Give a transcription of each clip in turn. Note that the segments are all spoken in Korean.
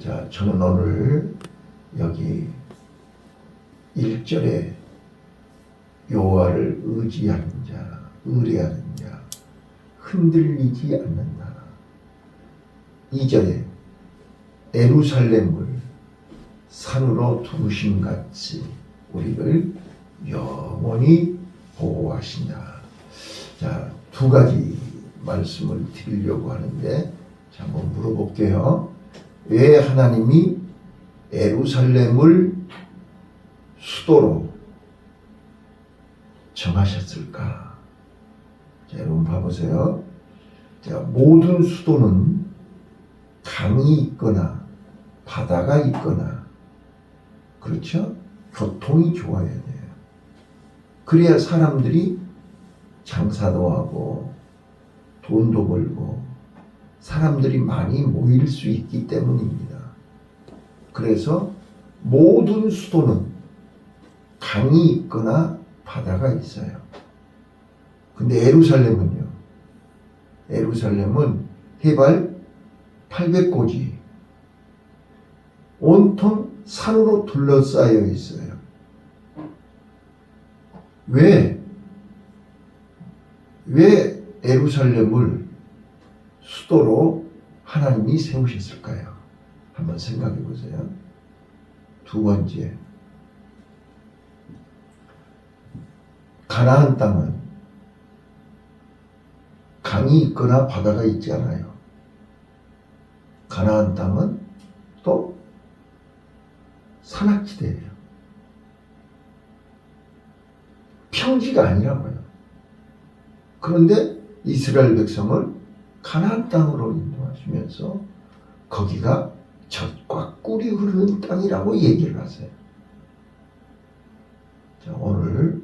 자, 저는 오늘 여기 1절에 여호와를 의지하는 자, 의뢰하는 자, 흔들리지 않는다. 2절에 예루살렘을 산으로 두르심같이 우리를 영원히 보호하신다. 자, 두 가지 말씀을 드리려고 하는데, 자, 한번 물어볼게요. 왜 하나님이 예루살렘을 수도로 정하셨을까? 자, 여러분 봐보세요. 자, 모든 수도는 강이 있거나 바다가 있거나, 그렇죠? 교통이 좋아야 돼요. 그래야 사람들이 장사도 하고 돈도 벌고 사람들이 많이 모일 수 있기 때문입니다. 그래서 모든 수도는 강이 있거나 바다가 있어요. 근데 예루살렘은요, 예루살렘은 해발 800고지 온통 산으로 둘러싸여 있어요. 왜 예루살렘을 수도로 하나님이 세우셨을까요? 한번 생각해 보세요. 두 번째, 가나안 땅은 강이 있거나 바다가 있지 않아요. 가나안 땅은 또 산악지대예요. 평지가 아니라고요. 그런데 이스라엘 백성을 가나안 땅으로 인도하시면서 거기가 젖과 꿀이 흐르는 땅이라고 얘기를 하세요. 자, 오늘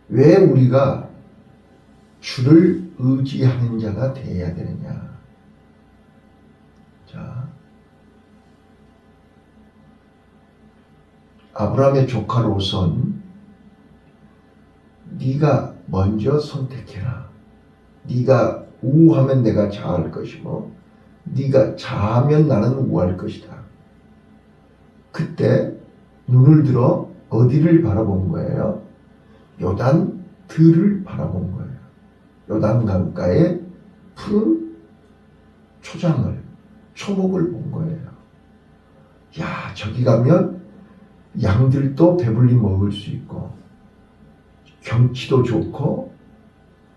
왜 우리가 주를 의지하는 자가 되어야 되느냐? 자, 아브라함의 조카 롯은 네가 먼저 선택해라. 네가 우하면 내가 좌할 것이고 네가 좌하면 나는 우할 것이다. 그때 눈을 들어 어디를 바라본 거예요? 요단 들을 바라본 거예요. 요단 강가에 푸른 초장을, 초목을 본 거예요. 야, 저기 가면 양들도 배불리 먹을 수 있고 경치도 좋고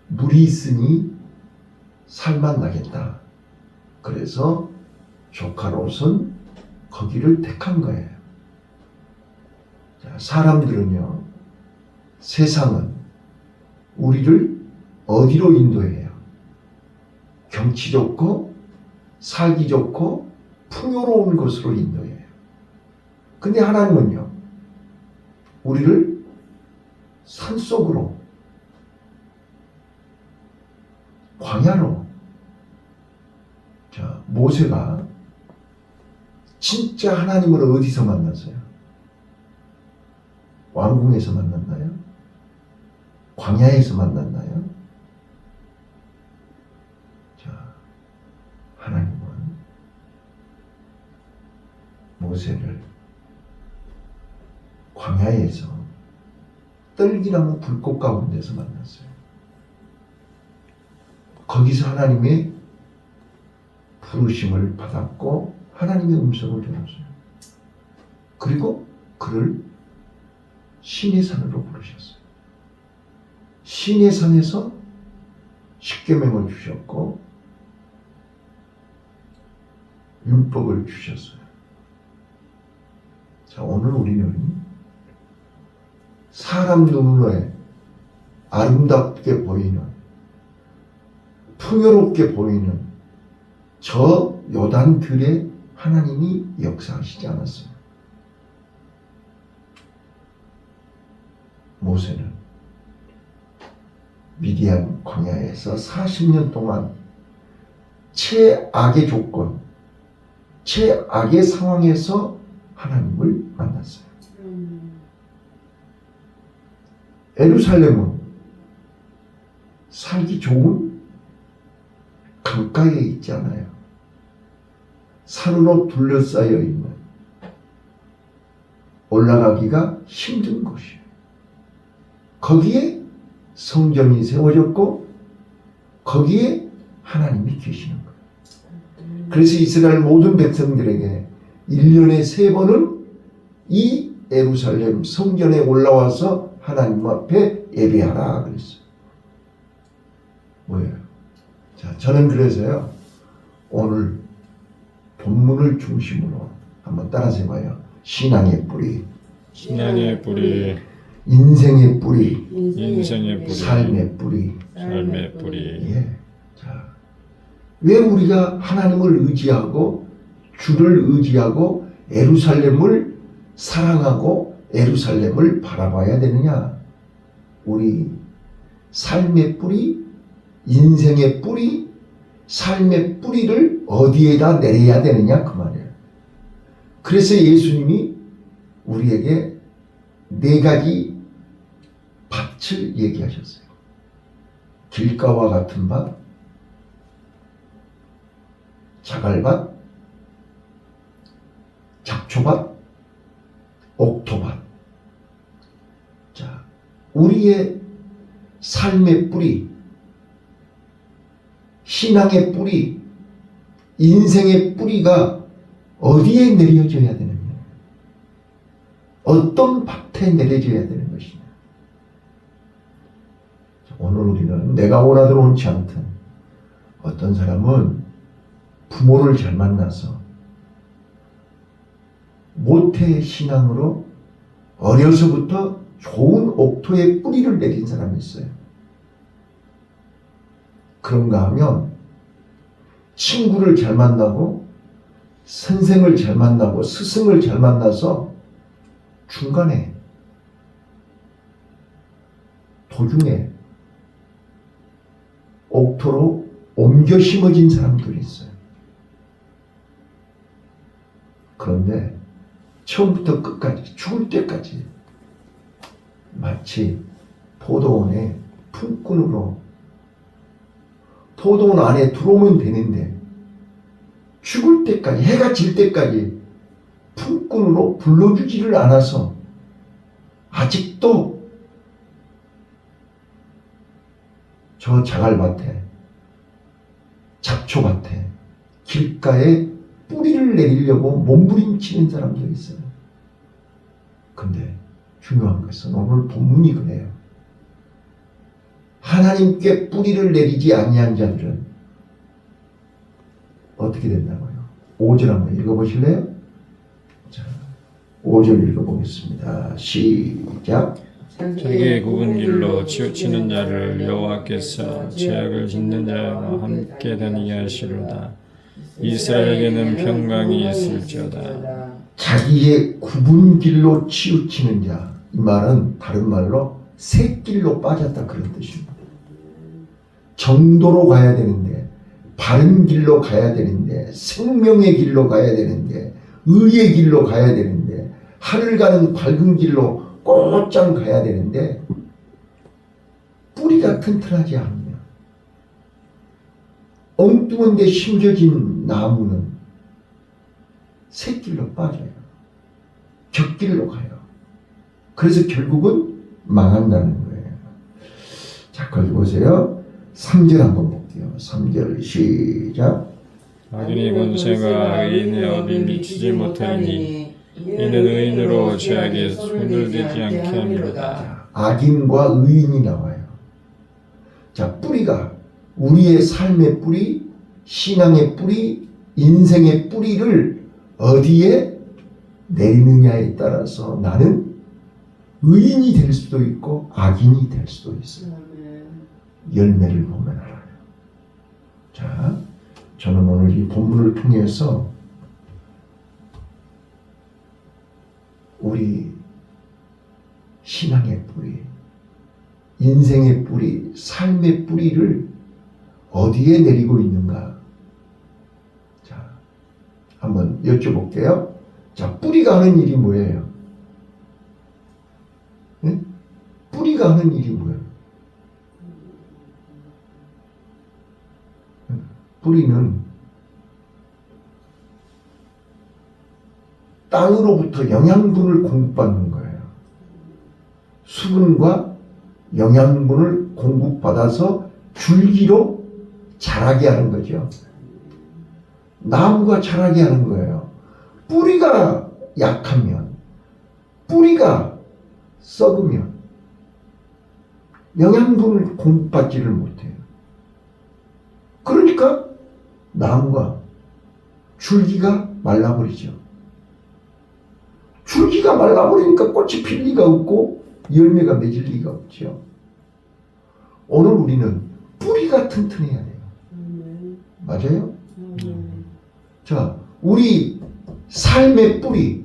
물이 있으니 살만 나겠다. 그래서 조카 롯은 거기를 택한 거예요. 자, 사람들은요, 세상은 우리를 어디로 인도해요? 경치 좋고 살기 좋고 풍요로운 곳으로 인도해요. 근데 하나님은요, 우리를 산속으로, 광야로. 자, 모세가 진짜 하나님을 어디서 만났어요? 왕궁에서 만났나요? 광야에서 만났나요? 자, 하나님은 모세를 광야에서 떨기나무 불꽃 가운데서 만났어요. 거기서 하나님의 부르심을 받았고 하나님의 음성을 들었어요. 그리고 그를 시내 산으로 부르셨어요. 시내 산에서 십계명을 주셨고 율법을 주셨어요. 자, 오늘 우리는 사람 눈에 아름답게 보이는, 풍요롭게 보이는 저 요단들에 하나님이 역사하시지 않았어요. 모세는 미디안 광야에서 40년 동안 최악의 조건, 최악의 상황에서 하나님을 만났어요. 예루살렘은 살기 좋은 강가에 있지 않아요. 산으로 둘러싸여 있는 올라가기가 힘든 곳이에요. 거기에 성전이 세워졌고 거기에 하나님이 계시는 거예요. 그래서 이스라엘 모든 백성들에게 1년에 3번은 이 예루살렘 성전에 올라와서 하나님 앞에 예배하라 그랬어요. 뭐예요? 자, 저는 그래서요, 오늘 본문을 중심으로 한번 따라서 해봐요. 신앙의 뿌리, 신앙의 뿌리, 인생의 뿌리, 인생의 뿌리, 삶의 뿌리. 삶의 뿌리. 예. 자, 왜 우리가 하나님을 의지하고 주를 의지하고 예루살렘을 사랑하고 예루살렘을 바라봐야 되느냐? 우리 삶의 뿌리, 인생의 뿌리, 삶의 뿌리를 어디에다 내려야 되느냐 그 말이에요. 그래서 예수님이 우리에게 4가지 밭을 얘기하셨어요. 길가와 같은 밭, 자갈밭, 잡초밭, 옥토밭. 자, 우리의 삶의 뿌리, 신앙의 뿌리, 인생의 뿌리가 어디에 내려져야 되느냐? 어떤 밭에 내려져야 되는 것이냐? 오늘 우리는 내가 원하든 원치 않든 어떤 사람은 부모를 잘 만나서 모태 신앙으로 어려서부터 좋은 옥토에 뿌리를 내린 사람이 있어요. 그런가 하면 친구를 잘 만나고 선생을 잘 만나고 스승을 잘 만나서 중간에 도중에 옥토로 옮겨 심어진 사람들이 있어요. 그런데 처음부터 끝까지 죽을 때까지 마치 포도원의 품꾼으로 포도원 안에 들어오면 되는데 죽을 때까지 해가 질 때까지 품꾼으로 불러주지를 않아서 아직도 저 자갈밭에 잡초밭에 길가에 뿌리를 내리려고 몸부림치는 사람들이 있어요. 근데 중요한 것은 오늘 본문이 그래요. 하나님께 뿌리를 내리지 아니한 자들은 어떻게 된다고요? 5절 한번 읽어보실래요? 자, 5절 읽어보겠습니다. 시작. 자기의 굽은 길로 치우치는 자를 여호와께서 죄악을 짓는 자와 함께 다니게 하시로다. 이스라엘에게는 평강이 있을지어다. 자기의 굽은 길로 치우치는 자, 이 말은 다른 말로 새 길로 빠졌다 그런 뜻입니다. 정도로 가야 되는데, 바른 길로 가야 되는데, 생명의 길로 가야 되는데, 의의 길로 가야 되는데, 하늘 가는 밝은 길로 곧장 가야 되는데 뿌리가 튼튼하지 않으면 엉뚱한 데 심겨진 나무는 새 길로 빠져요. 곁길로 가요. 그래서 결국은 망한다는 거예요. 자, 거기 보세요. 3절 한번 볼게요. 3절 시작. 악인의 권세가 의인의 업이 미치지 못하니 이는 의인으로 죄악에 손을 대지 않게 함이로다. 악인과 의인이 나와요. 자, 뿌리가 우리의 삶의 뿌리, 신앙의 뿌리, 인생의 뿌리를 어디에 내리느냐에 따라서 나는 의인이 될 수도 있고 악인이 될 수도 있어요. 열매를 보면 알아요. 자, 저는 오늘 이 본문을 통해서 우리 신앙의 뿌리, 인생의 뿌리, 삶의 뿌리를 어디에 내리고 있는가? 자, 한번 여쭤볼게요. 자, 뿌리가 하는 일이 뭐예요? 네? 뿌리가 하는 일이 뭐예요? 뿌리는 땅으로부터 영양분을 공급받는 거예요. 수분과 영양분을 공급받아서 줄기로 자라게 하는 거죠. 나무가 자라게 하는 거예요. 뿌리가 약하면, 뿌리가 썩으면 영양분을 공급받지를 못해요. 그러니까 나무가 줄기가 말라버리죠. 줄기가 말라버리니까 꽃이 필 리가 없고 열매가 맺을 리가 없죠. 오늘 우리는 뿌리가 튼튼해야 돼요. 맞아요? 자, 우리 삶의 뿌리,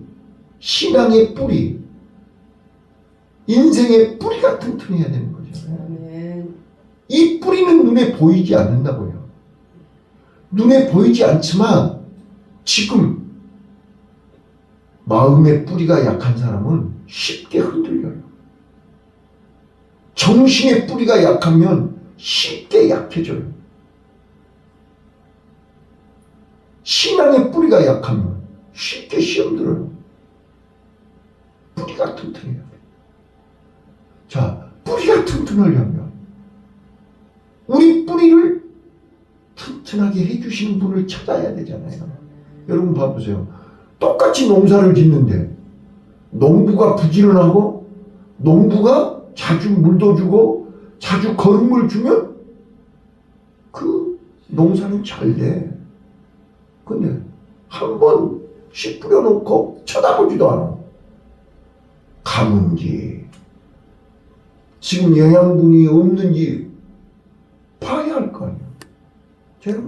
신앙의 뿌리, 인생의 뿌리가 튼튼해야 되는 거죠. 이 뿌리는 눈에 보이지 않는다고요. 눈에 보이지 않지만 지금 마음의 뿌리가 약한 사람은 쉽게 흔들려요. 정신의 뿌리가 약하면 쉽게 약해져요. 신앙의 뿌리가 약하면 쉽게 시험 들어요. 뿌리가 튼튼해야 돼요. 자, 뿌리가 튼튼하려면 우리 뿌리를 튼튼하게 해주시는 분을 찾아야 되잖아요. 여러분 봐보세요. 똑같이 농사를 짓는데 농부가 부지런하고 농부가 자주 물도 주고 자주 거름을 주면 그 농사는 잘 돼. 근데 한번 씨 뿌려놓고 쳐다보지도 않아. 가문지 지금 영양분이 없는지 봐야 할 거 아니에요. 제가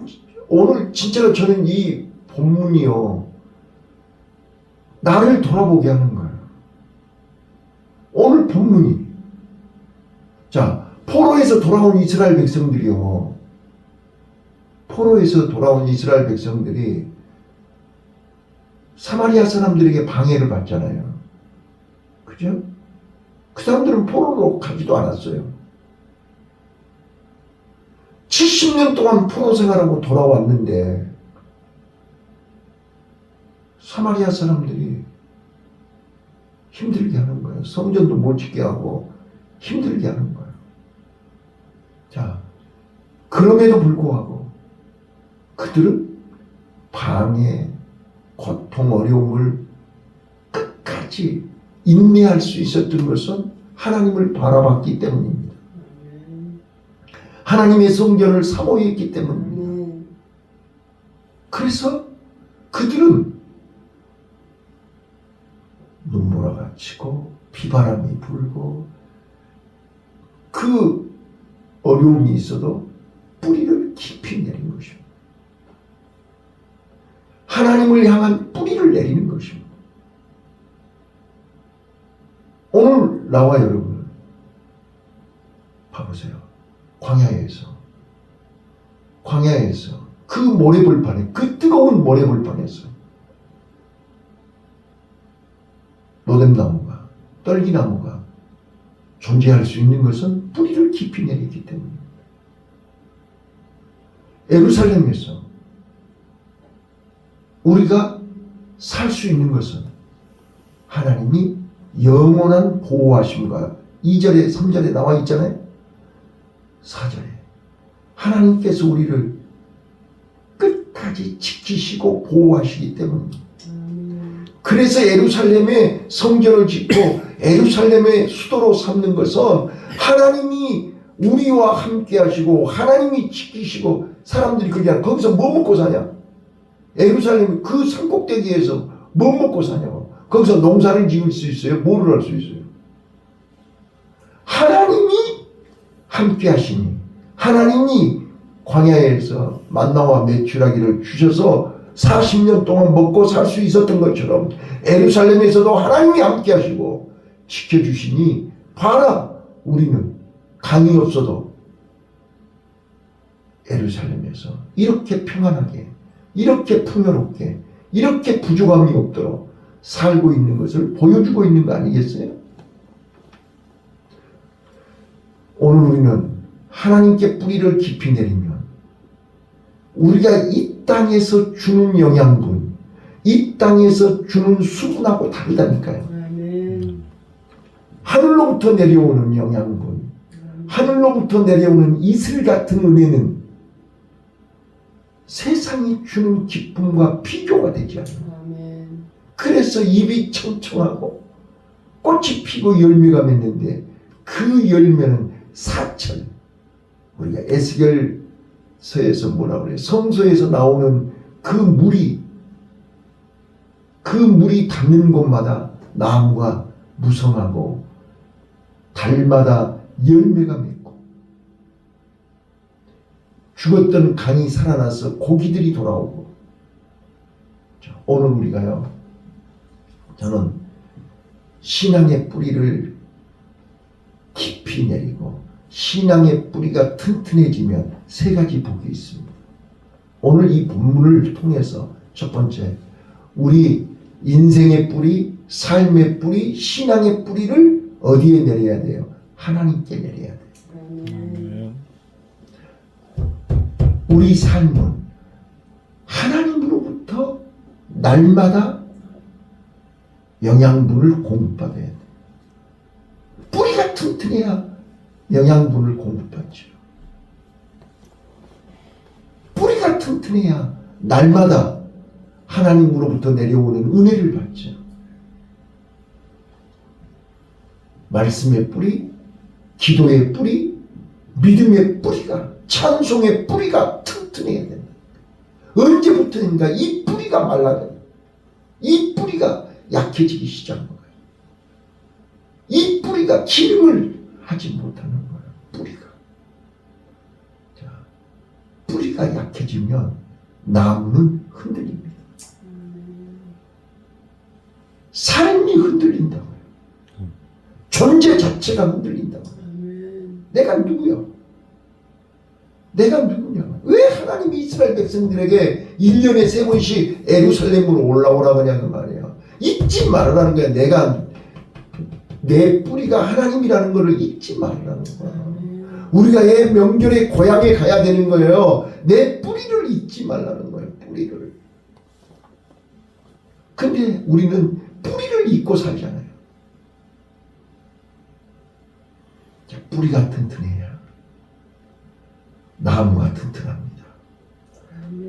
오늘 진짜로 저는 이 본문이요 나를 돌아보게 하는 거예요. 오늘 본문이 자 포로에서 돌아온 이스라엘 백성들이요 포로에서 돌아온 이스라엘 백성들이 사마리아 사람들에게 방해를 받잖아요. 그죠? 그 사람들은 포로로 가지도 않았어요. 70년 동안 포로 생활하고 돌아왔는데 사마리아 사람들이 힘들게 하는 거예요. 성전도 못 짓게 하고 힘들게 하는 거예요. 자, 그럼에도 불구하고 그들은 방해, 고통, 어려움을 끝까지 인내할 수 있었던 것은 하나님을 바라봤기 때문입니다. 하나님의 성전을 사모했기 때문입니다. 그래서 그들은 눈보라가 치고 비바람이 불고 그 어려움이 있어도 뿌리를 깊이 내린 것입니다. 하나님을 향한 뿌리를 내리는 것입니다. 오늘 나와 여러분 봐보세요. 광야에서 그 모래불판에 그 뜨거운 모래불판에서 로뎀나무가 떨기나무가 존재할 수 있는 것은 뿌리를 깊이 내리기 때문입니다. 예루살렘에서 우리가 살 수 있는 것은 하나님이 영원한 보호하심과 2절에 3절에 나와 있잖아요. 4절에 하나님께서 우리를 끝까지 지키시고 보호하시기 때문입니다. 그래서 예루살렘에 성전을 짓고 예루살렘의 수도로 삼는 것은 하나님이 우리와 함께 하시고 하나님이 지키시고 사람들이 그냥 거기서 뭐 먹고 사냐? 예루살렘 그 산꼭대기에서 뭐 먹고 사냐고. 거기서 농사를 지을 수 있어요? 뭐를 할 수 있어요? 하나님이 함께 하시니 하나님이 광야에서 만나와 메추라기를 주셔서 40년 동안 먹고 살 수 있었던 것처럼 예루살렘에서도 하나님이 함께 하시고 지켜주시니 봐라 우리는 강이 없어도 예루살렘에서 이렇게 평안하게 이렇게 풍요롭게 이렇게 부족함이 없도록 살고 있는 것을 보여주고 있는 거 아니겠어요? 오늘 우리는 하나님께 뿌리를 깊이 내리면 우리가 이 땅에서 주는 영양분, 이 땅에서 주는 수분하고 다르다니까요. 아멘. 하늘로부터 내려오는 영양분, 하늘로부터 내려오는 이슬 같은 은혜는 세상이 주는 기쁨과 비교가 되지 않아요. 아멘. 그래서 잎이 청청하고 꽃이 피고 열매가 맺는데 그 열매는 사철, 우리가 에스겔서에서 뭐라 그래요? 성소에서 나오는 그 물이 닿는 곳마다 나무가 무성하고 달마다 열매가 맺고 죽었던 간이 살아나서 고기들이 돌아오고. 자, 오늘 우리가요, 저는 신앙의 뿌리를 깊이 내리고 신앙의 뿌리가 튼튼해지면 세 가지 복이 있습니다. 오늘 이 본문을 통해서 첫 번째, 우리 인생의 뿌리, 삶의 뿌리, 신앙의 뿌리를 어디에 내려야 돼요? 하나님께 내려야 돼요. 아멘. 우리 삶은 하나님으로부터 날마다 영양분을 공급받아야 돼요. 뿌리가 튼튼해야 영양분을 공급받죠. 뿌리가 튼튼해야 날마다 하나님으로부터 내려오는 은혜를 받죠. 말씀의 뿌리, 기도의 뿌리, 믿음의 뿌리가, 찬송의 뿌리가 튼튼해야 된다. 언제부터인가 이 뿌리가 말라요. 이 뿌리가 약해지기 시작한 거예요. 이 뿌리가 기름을 하지 못하는 거예요. 뿌리가. 자, 뿌리가 약해지면 나무는 흔들립니다. 삶이 흔들린다고요. 존재 자체가 흔들린다고요. 내가 누구야? 내가 누구냐? 왜 하나님이 이스라엘 백성들에게 1년에 3번씩 예루살렘으로 올라오라고 하냐는 말이에요. 잊지 말으라는 거야. 내 뿌리가 하나님이라는 것을 잊지 말으라는 거야. 우리가 이 명절에 고향에 가야 되는 거예요. 내 뿌리를 잊지 말라는 거예요. 뿌리를. 근데 우리는 뿌리를 잊고 살잖아요. 자, 뿌리가 튼튼해야 나무가 튼튼합니다.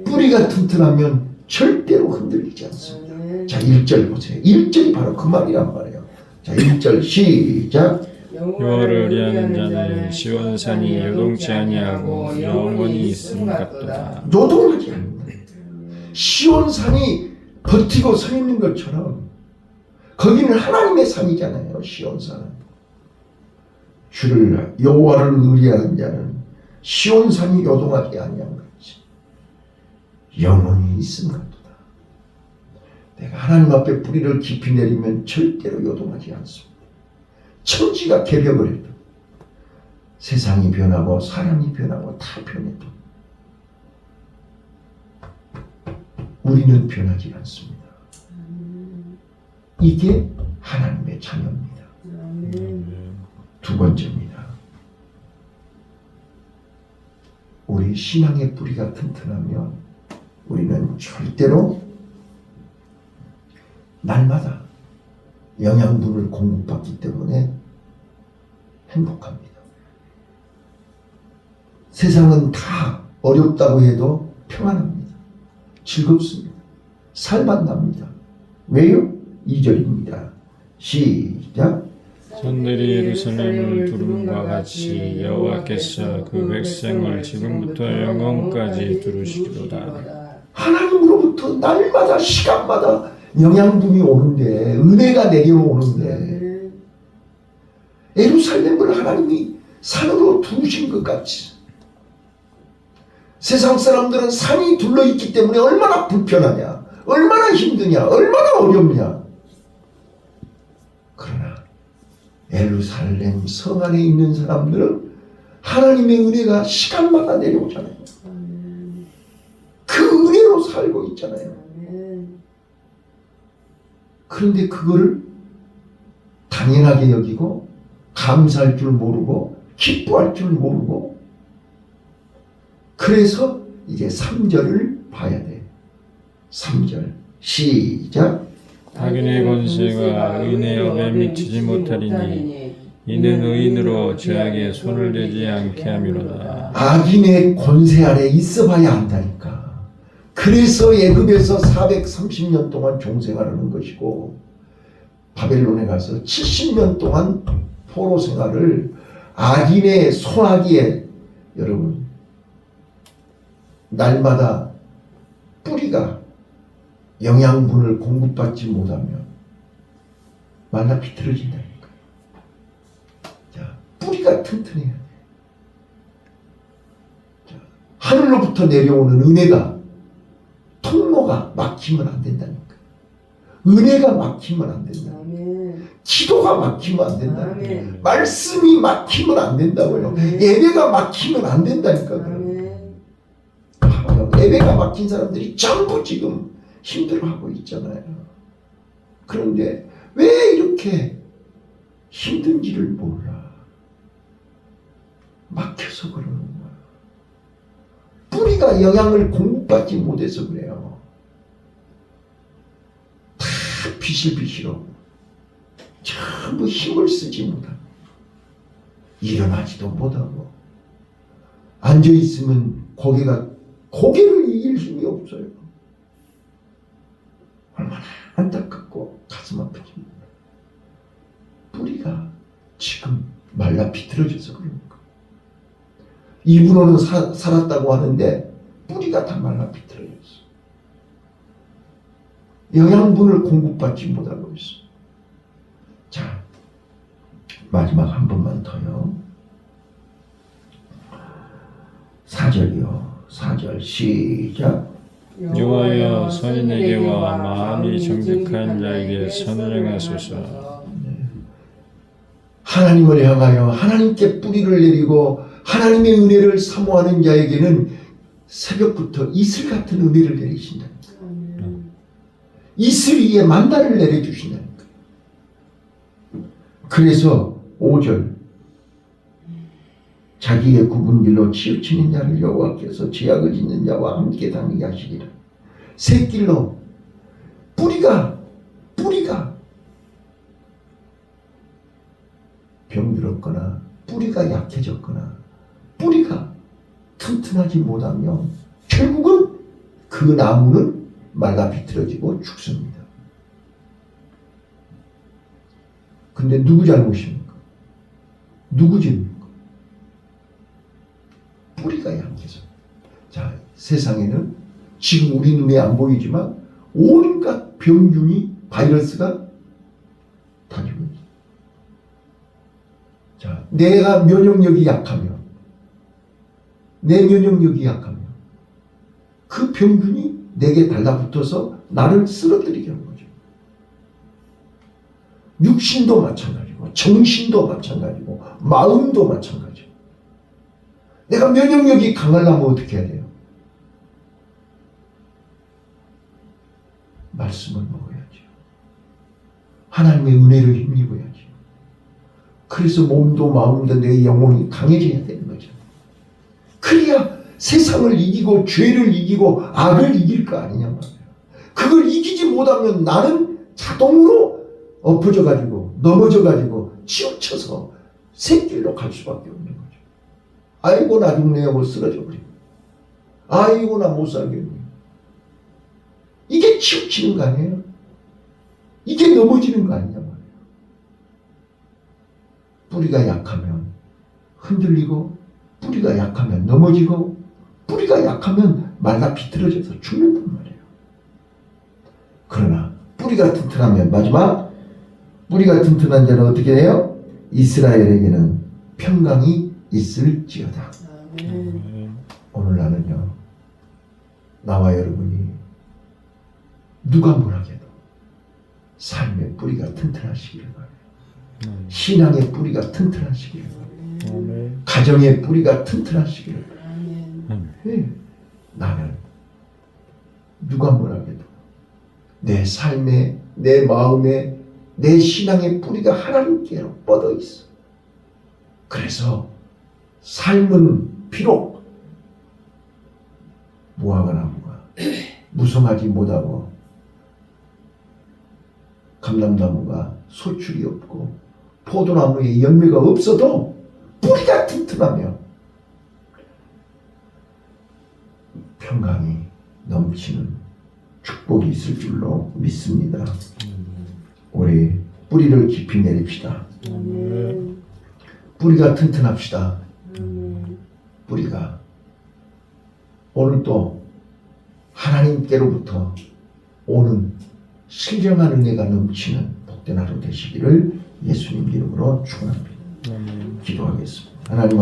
뿌리가 튼튼하면 절대로 흔들리지 않습니다. 자, 1절 보세요. 1절이 바로 그 말이란 말이에요. 자, 1절 시작. 여호와를 의하는 자는 시온산이 요동치 아니하고 영원히 있음 같도다. 요동하지 않는다. 시온산이 버티고 서 있는 것처럼 거기는 하나님의 산이잖아요. 시온산은. 주를 여호와를 의뢰하는 자는 시온산이 요동하지 아니한 것이 영원히 있음 같도다. 내가 하나님 앞에 뿌리를 깊이 내리면 절대로 요동하지 않습니다. 천지가 개벽을 해도 세상이 변하고 사람이 변하고 다 변해도 우리는 변하지 않습니다. 이게 하나님의 자녀입니다. 두 번째입니다. 우리 신앙의 뿌리가 튼튼하면 우리는 절대로 날마다 영양분을 공급받기 때문에 행복합니다. 세상은 다 어렵다고 해도 평안합니다. 즐겁습니다. 살만납니다. 왜요? 2절입니다. 시작. 전들이 예루살렘을 두름과 같이 여호와께서 그 백성을 지금부터 영원까지 두르시리로다. 하나님으로부터 날마다 시간마다 영양분이 오는데, 은혜가 내려오는데, 예루살렘을 하나님이 산으로 두르신 것 같이 세상 사람들은 산이 둘러있기 때문에 얼마나 불편하냐, 얼마나 힘드냐, 얼마나 어렵냐. 그러나 예루살렘 성 안에 있는 사람들은 하나님의 은혜가 시간마다 내려오잖아요. 그 은혜로 살고 있잖아요. 그런데 그거를 당연하게 여기고 감사할 줄 모르고 기뻐할 줄 모르고, 그래서 이제 3절을 봐야 돼. 3절 시작. 악인의 권세가 의인의 업에 미치지 못하리니 이는 의인으로 죄악에 손을 대지 않게 함이로다. 악인의 권세 아래 있어봐야 한다니까. 그래서 애굽에서 430년 동안 종생활하는 것이고 바벨론에 가서 70년 동안 포로 생활을 악인의 손아귀에 여러분 날마다 뿌리가 영양분을 공급받지 못하면 말라 비틀어진다니까. 자, 뿌리가 튼튼해야 돼. 자, 하늘로부터 내려오는 은혜가 통로가 막히면 안 된다니까. 은혜가 막히면 안 된다. 기도가 막히면 안 된다. 말씀이 막히면 안 된다고요. 예배가 막히면 안 된다니까. 예배가 막힌 사람들이 전부 지금 힘들어하고 있잖아요. 그런데 왜 이렇게 힘든지를 몰라. 막혀서 그러는 거야. 뿌리가 영양을 공급받지 못해서 그래요. 다 비실비실하고 전부 힘을 쓰지 못하고 일어나지도 못하고 앉아있으면 고개를 이길 힘이 없어요. 얼마나 안타깝고 가슴 아프지. 뿌리가 지금 말라 비틀어져서 그러니까. 입으로는 살았다고 하는데 뿌리가 다 말라 비틀어졌어. 영양분을 공급받지 못하고 있어. 자, 마지막 한 번만 더요. 4절이요. 4절 시작. 여호와여 선인에게와 마음이 정직한 자에게 선을 행하소서. 하나님을 향하여 하나님께 뿌리를 내리고 하나님의 은혜를 사모하는 자에게는 새벽부터 이슬 같은 은혜를 내리신다. 이슬 위에 만나를 내려주신다니까. 그래서 5절 자기의 굽은 길로 치우치는 자를 여호와께서 죄악을 짓는 자와 함께 다니게 하시리라. 새 길로 뿌리가 병들었거나 뿌리가 약해졌거나 뿌리가 튼튼하지 못하면 결국은 그 나무는 말라 비틀어지고 죽습니다. 근데 누구 잘못입니까? 누구 죄입니까? 뿌리가 약해서. 자, 세상에는 지금 우리 눈에 안 보이지만 온갖 병균이 바이러스가 다니고 있어요. 자, 내가 면역력이 약하면 내 면역력이 약하면 그 병균이 내게 달라붙어서 나를 쓰러뜨리게 하는 거죠. 육신도 마찬가지고 정신도 마찬가지고 마음도 마찬가지고. 내가 면역력이 강하려면 어떻게 해야 돼요? 말씀을 먹어야죠. 하나님의 은혜를 힘입어야죠. 그래서 몸도 마음도 내 영혼이 강해져야 되는 거죠. 그래야 세상을 이기고 죄를 이기고 악을 이길 거 아니냐 말이에요. 그걸 이기지 못하면 나는 자동으로 엎어져 가지고 넘어져 가지고 치우쳐서 새길로 갈 수밖에 없는 거죠. 아이고 나 죽네 하고 쓰러져 버리고 아이고 나 못 살겠네. 이게 치우치는 거 아니에요? 이게 넘어지는 거 아니냐 말이에요. 뿌리가 약하면 흔들리고 뿌리가 약하면 넘어지고 뿌리가 약하면 말라 비틀어져서 죽는단 말이에요. 그러나 뿌리가 튼튼하면 마지막 뿌리가 튼튼한 자는 어떻게 해요? 이스라엘에게는 평강이 있을지어다. 오늘 나는요 나와 여러분이 누가 뭐라 해도 삶의 뿌리가 튼튼하시기를 바라요. 신앙의 뿌리가 튼튼하시기를 바라요. 가정의 뿌리가 튼튼하시기를 바라요. 네. 나는 누가 뭐라 해도 내 삶에 내 마음에 내 신앙의 뿌리가 하나님께로 뻗어 있어. 그래서 삶은 비록 무화과 나무가 무성하지 못하고 감람나무가 소출이 없고 포도나무에 열매가 없어도 뿌리가 튼튼하며 평강이 넘치는 축복이 있을 줄로 믿습니다. 우리 뿌리를 깊이 내립시다. 아멘. 뿌리가 튼튼합시다. 아멘. 뿌리가 오늘 또 하나님께로부터 오는 신령한 은혜가 넘치는 복된 하루 되시기를 예수님 이름으로 축원합니다. 아멘. 기도하겠습니다. 하나님